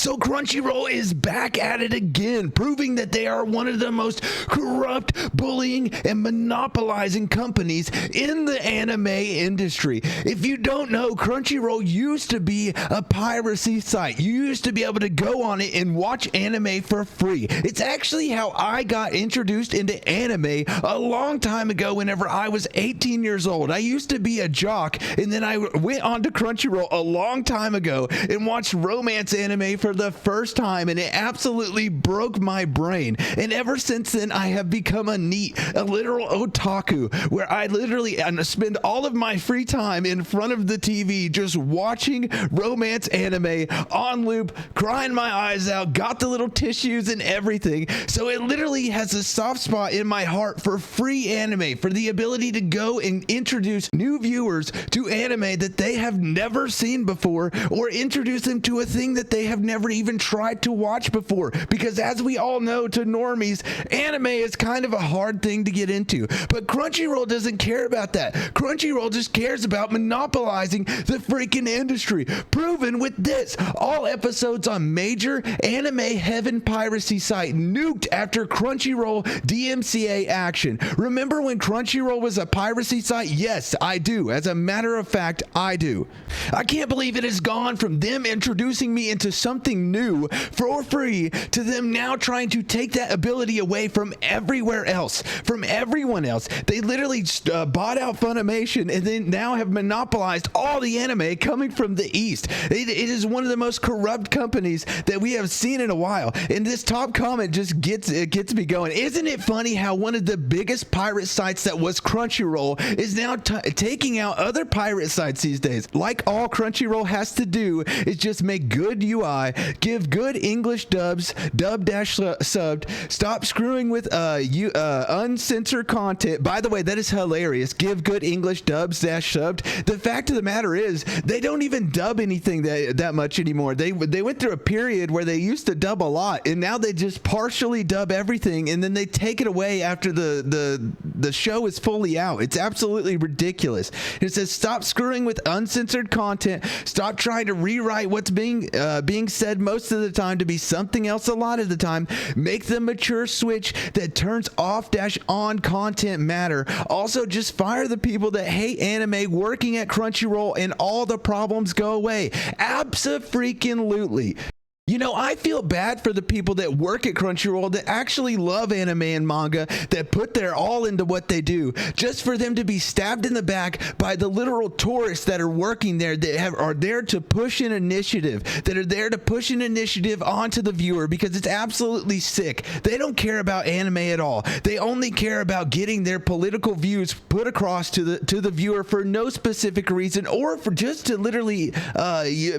So Crunchyroll is back at it again, proving that they are one of the most corrupt, bullying, and monopolizing companies in the anime industry. If you don't know, Crunchyroll used to be a piracy site. You used to be able to go on it and watch anime for free. It's actually how I got introduced into anime a long time ago whenever I was 18 years old. I used to be a jock, and then I went on to Crunchyroll a long time ago and watched romance anime for the first time, and it absolutely broke my brain. And ever since then, I have become a literal otaku, where I literally spend all of my free time in front of the TV just watching romance anime on loop, crying my eyes out, got the little tissues and everything. So it literally has a soft spot in my heart for free anime, for the ability to go and introduce new viewers to anime that they have never seen before, or introduce them to a thing that they have never even tried to watch before. Because as we all know, to normies, anime is kind of a hard thing to get into. But Crunchyroll doesn't care about that. Crunchyroll just cares about monopolizing the freaking industry. Proven with this. All episodes on major anime heaven piracy site nuked after Crunchyroll DMCA action. Remember when Crunchyroll was a piracy site? Yes, I do. As a matter of fact, I do. I can't believe it has gone from them introducing me into something new for free to them now trying to take that ability away from everywhere else, from everyone else. They literally bought out Funimation and then now have monopolized all the anime coming from the East. It is one of the most corrupt companies that we have seen in a while. And this top comment just gets me going. Isn't it funny how one of the biggest pirate sites that was Crunchyroll is now taking out other pirate sites these days? Like all Crunchyroll has to do is just make good UI, give good English dubs, dub-subbed, stop screwing with uncensored content. By the way, that is hilarious. Give good English dubs-subbed. The fact of the matter is, they don't even dub anything that much anymore. They went through a period where they used to dub a lot, and now they just partially dub everything, and then they take it away after the show is fully out. It's absolutely ridiculous. It says, stop screwing with uncensored content. Stop trying to rewrite what's being said most of the time to be something else a lot of the time. Make the mature switch that turns off-on content matter. Also, just fire the people that hate anime working at Crunchyroll and all the problems go away. Abso-freaking-lutely. You know, I feel bad for the people that work at Crunchyroll that actually love anime and manga, that put their all into what they do, just for them to be stabbed in the back by the literal tourists that are working there, that are there to push an initiative, onto the viewer, because it's absolutely sick. They don't care about anime at all. They only care about getting their political views put across to the viewer for no specific reason, or for just to literally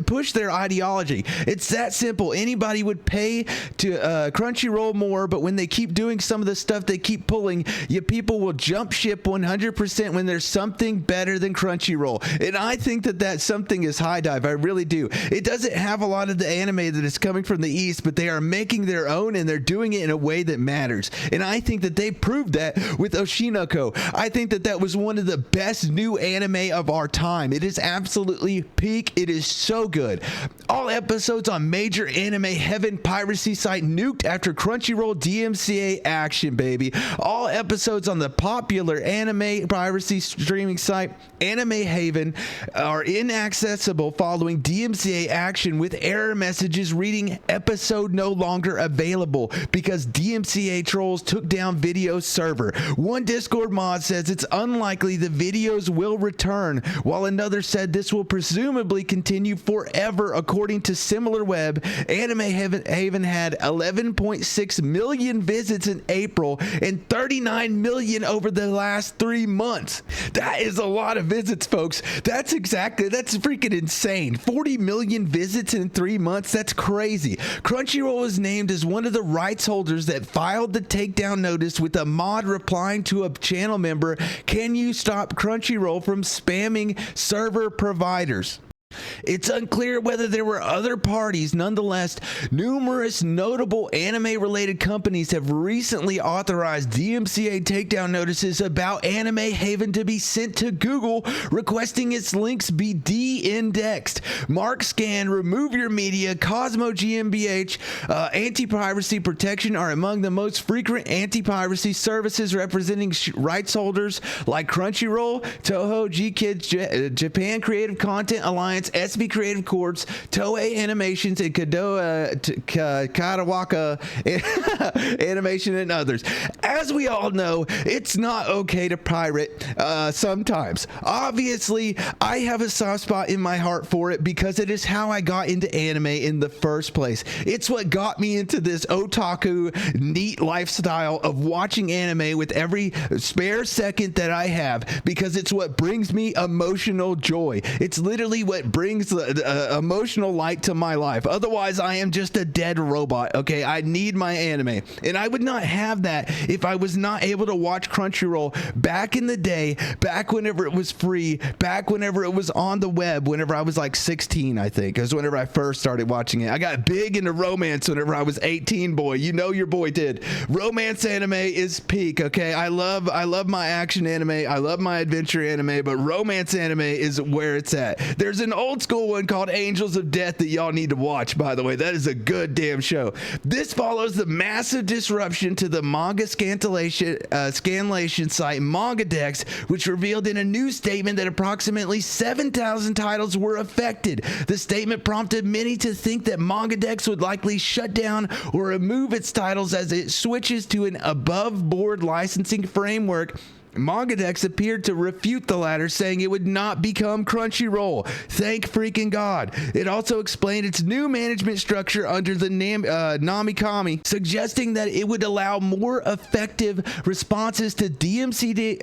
push their ideology. It's that simple. Anybody would pay to Crunchyroll more, but when they keep doing some of the stuff they keep pulling, people will jump ship 100% when there's something better than Crunchyroll. And I think that something is High Dive. I really do. It doesn't have a lot of the anime that is coming from the East, but they are making their own, and they're doing it in a way that matters. And I think that they proved that with Oshinoko. I think that was one of the best new anime of our time. It is absolutely peak. It is so good. All episodes on major anime heaven piracy site nuked after Crunchyroll DMCA action, baby. All episodes on the popular anime piracy streaming site Anime Haven are inaccessible following DMCA action, with error messages reading episode no longer available because DMCA trolls took down video server. One Discord mod says it's unlikely the videos will return, while another said this will presumably continue forever. According to SimilarWeb, Anime Haven had 11.6 million visits in April and 39 million over the last 3 months. That is a lot of visits, folks. That's freaking insane. 40 million visits in 3 months. That's crazy. Crunchyroll was named as one of the rights holders that filed the takedown notice, with a mod replying to a channel member, "Can you stop Crunchyroll from spamming server providers?" It's unclear whether there were other parties. Nonetheless, numerous notable anime-related companies have recently authorized DMCA takedown notices about Anime Haven to be sent to Google, requesting its links be de-indexed. Mark Scan, Remove Your Media, Cosmo GmbH, Anti-Piracy Protection are among the most frequent anti-piracy services representing rights holders like Crunchyroll, Toho, G-Kids, Japan Creative Content Alliance, SB Creative Corps, Toei Animations, and Kadawaka Animation, and others. As we all know, it's not okay to pirate sometimes. Obviously, I have a soft spot in my heart for it because it is how I got into anime in the first place. It's what got me into this otaku neat lifestyle of watching anime with every spare second that I have, because it's what brings me emotional joy. It's literally what brings emotional light to my life. Otherwise, I am just a dead robot. Okay, I need my anime, and I would not have that if I was not able to watch Crunchyroll back in the day, back whenever it was free, back whenever it was on the web, whenever I was like 16, I think. It was whenever I first started watching it. I got big into romance whenever I was 18, boy. You know your boy did. Romance anime is peak, okay? I love my action anime. I love my adventure anime, but romance anime is where it's at. There's an old school one called Angels of Death that y'all need to watch, by the way. That is a good damn show. This follows the massive disruption to the manga scanlation site MangaDex, which revealed in a new statement that approximately 7,000 titles were affected. The statement prompted many to think that MangaDex would likely shut down or remove its titles as it switches to an above-board licensing framework. MangaDex appeared to refute the latter, saying it would not become Crunchyroll. Thank freaking God. It also explained its new management structure under the Namikami, suggesting that it would allow more effective responses to DMCA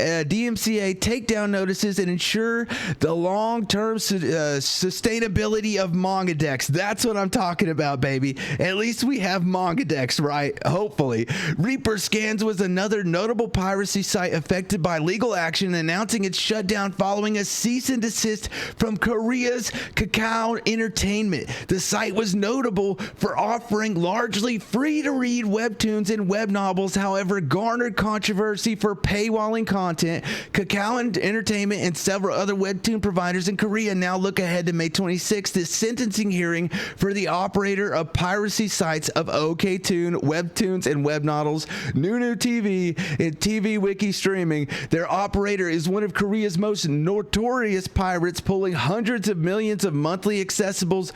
takedown notices and ensure the long-term sustainability of MangaDex. That's what I'm talking about, baby. At least we have MangaDex, right? Hopefully. Reaper Scans was another notable piracy site affected by legal action, announcing its shutdown following a cease and desist from Korea's Kakao Entertainment. The site was notable for offering largely free-to-read webtoons and web novels, however, garnered controversy for paywalling content. Kakao Entertainment and several other webtoon providers in Korea now look ahead to May 26th, the sentencing hearing for the operator of piracy sites of OKToon, Webtoons, and Web Novels, Nunu TV, and TV Wiki Streaming. Their operator is one of Korea's most notorious pirates, pulling hundreds of millions of monthly accesses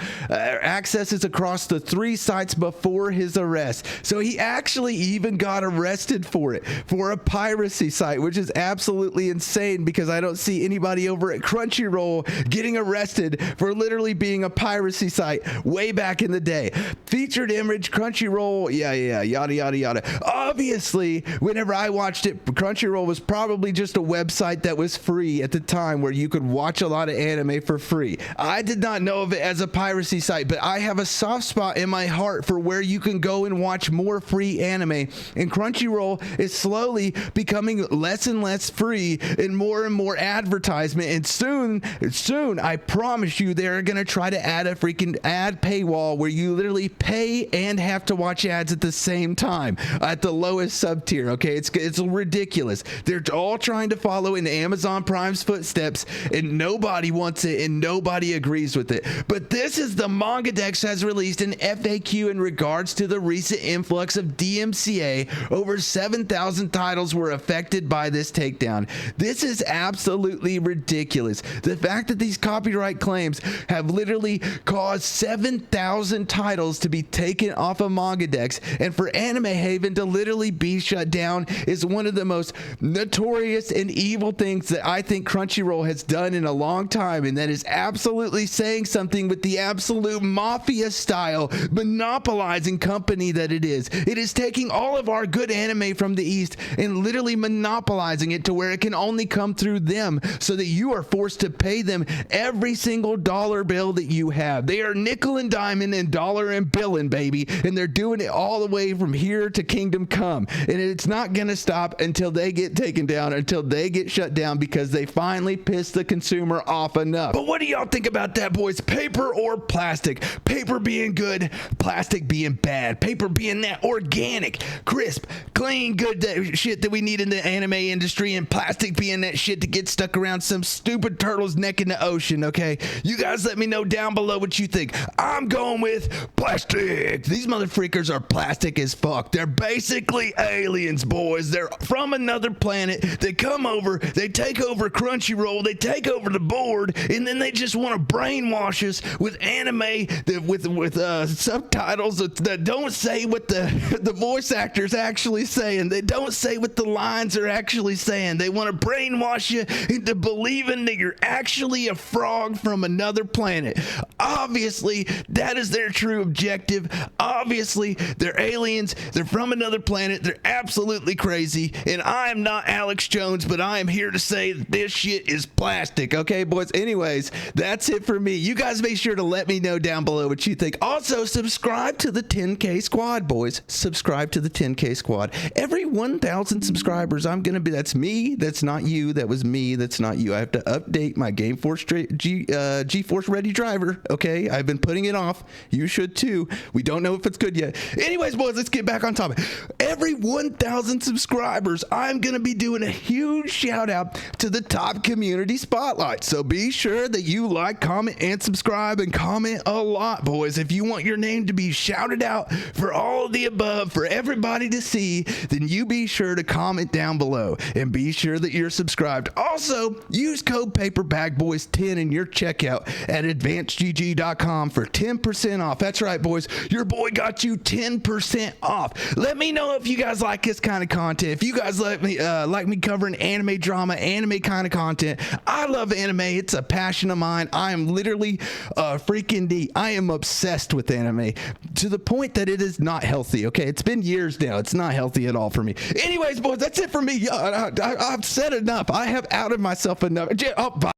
across the three sites before his arrest. So he actually even got arrested for it, for a piracy site, which is absolutely insane because I don't see anybody over at Crunchyroll getting arrested for literally being a piracy site way back in the day. Featured image, Crunchyroll, yada, yada, yada. Obviously, whenever I watched it, Crunchyroll was probably just a website that was free at the time where you could watch a lot of anime for free. I did not know of it as a piracy site, but I have a soft spot in my heart for where you can go and watch more free anime, and Crunchyroll is slowly becoming less and less free and more advertisement, and soon, I promise you, they're gonna try to add a freaking ad paywall where you literally pay and have to watch ads at the same time at the lowest sub tier. Okay, it's ridiculous. They're all trying to follow in Amazon Prime's footsteps, and nobody wants it and nobody agrees with it. But this is the MangaDex has released an FAQ in regards to the recent influx of DMCA. Over 7,000 titles were affected by this takedown. This is absolutely ridiculous. The fact that these copyright claims have literally caused 7,000 titles to be taken off of MangaDex and for Anime Haven to literally be shut down is one of the most notorious and evil things that I think Crunchyroll has done in a long time, and that is absolutely saying something with the absolute mafia style monopolizing company that it is. It is taking all of our good anime from the East and literally monopolizing it to where it can only come through them, so that you are forced to pay them every single dollar bill that you have. They are nickel and diamond and dollar and billing, baby, and they're doing it all the way from here to Kingdom Come, and it's not gonna stop until they get taken down until they get shut down because they finally piss the consumer off enough. But what do y'all think about that, boys? Paper or plastic? Paper being good, plastic being bad. Paper being that organic, crisp, clean, good shit that we need in the anime industry, and plastic being that shit that gets stuck around some stupid turtle's neck in the ocean, okay? You guys let me know down below what you think. I'm going with plastic. These motherfreakers are plastic as fuck. They're basically aliens, boys. They're from another planet. They come over, they take over Crunchyroll, they take over the board, and then they just want to brainwash us with anime with subtitles that don't say what the voice actors actually saying. They don't say what the lines are actually saying. They want to brainwash you into believing that you're actually a frog from another planet. Obviously, that is their true objective. Obviously, they're aliens. They're from another planet. They're absolutely crazy. And I am not Alex Jones, but I am here to say that this shit is plastic. Okay, boys? Anyways, that's it for me. You guys make sure to let me know down below what you think. Also, subscribe to the 10K squad, boys. Subscribe to the 10K squad. Every 1,000 subscribers, I'm going to be, that's me. That's not you. That was me. That's not you. I have to update my GeForce Ready driver. Okay, I've been putting it off. You should too. We don't know if it's good yet. Anyways, boys, let's get back on topic. Every 1,000 subscribers, I'm going to be doing a huge shout out to the top community spotlight. So be sure that you like, comment, and subscribe, and comment a lot, boys. If you want your name to be shouted out for all of the above, for everybody to see, then you be sure to comment down below and be sure that you're subscribed. Also, use code PaperBagBoys10 in your checkout at advancedgg.com for 10% off. That's right, boys. Your boy got you 10% off. Let me know if you guys like this kind of content. If you guys like me covering anime drama, anime kind of content. I love anime. It's a passion of mine. I am literally freaking deep. I am obsessed with anime to the point that it is not healthy. Okay, it's been years now. It's not healthy at all for me. Anyways, boys, that's it for me. I've said enough. I have outed myself enough. Oh, bye.